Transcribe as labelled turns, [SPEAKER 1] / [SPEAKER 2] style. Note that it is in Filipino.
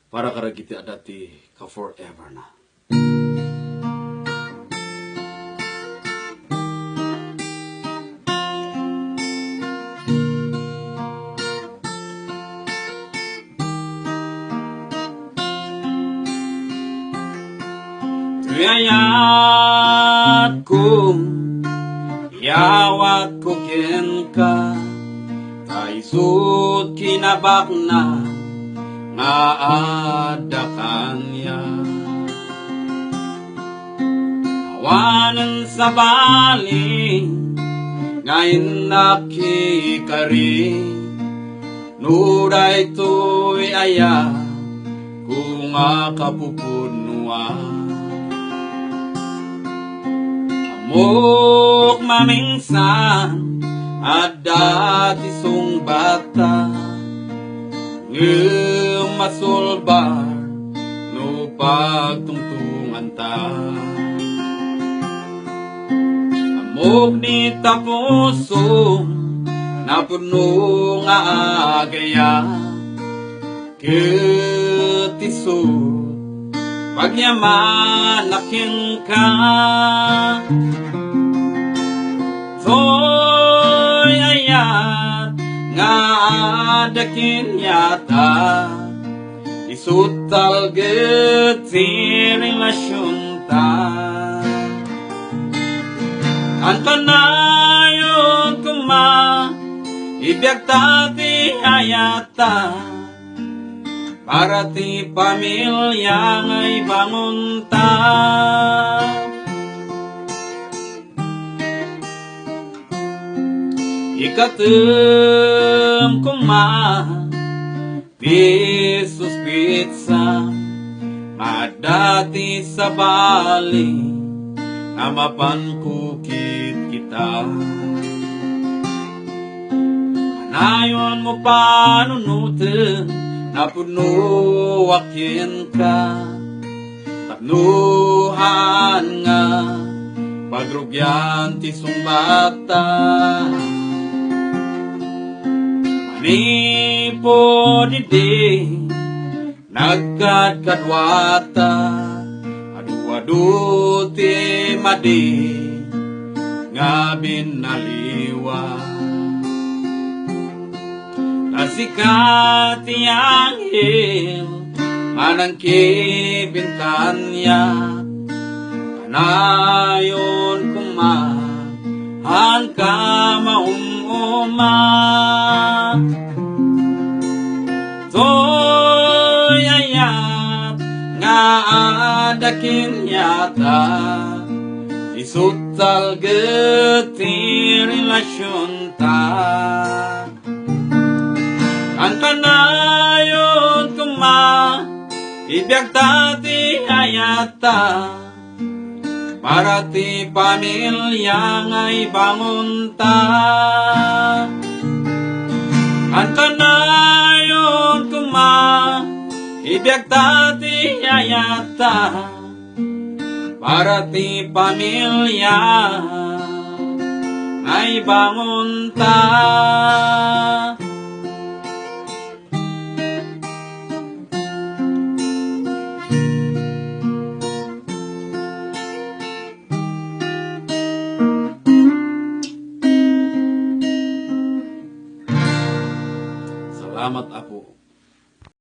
[SPEAKER 1] para karagiti adati ka forever na. Tuyayat ko, iyawat ko ken ka, kaisut kinabak na, nga ada kanya. Awanan sa bali, ngayon nakikari, nuray to'y aya, kung akapupunuan. Amok mamingsan at dati song bata masulbar no pagtungtungan ta. Amok ni tapuso na puno nga agaya ketiso pagyaman akin ka. To'y ayat nga adakin yata, isutal geti relasyon ta. Kanto na yun kuma, ibiyag tati ayata, para ti pamilya ngay bangon ta. Ikatem kuma Pisus pizza madati sa bali amapan kukit kita. Manayon mo panunuten na puno akin ka, tapnuhan nga pagrugyan ti sumbata. Ni po didi nagkadkadwata, adu-adu ti madi nga binaliwa. Nasikat ti anghel manang kibintanya, kanayon kumahan ka maumuma. To'y ayat nga adakin yata, isutal geti relasyon ta. Ang kanayon kuma, ibiyag tati ayata, para ti pamilya ngay bangon ta. Ang kanayon kuma, ibiyag tati ayata, para ti pamilya ay bangon ta.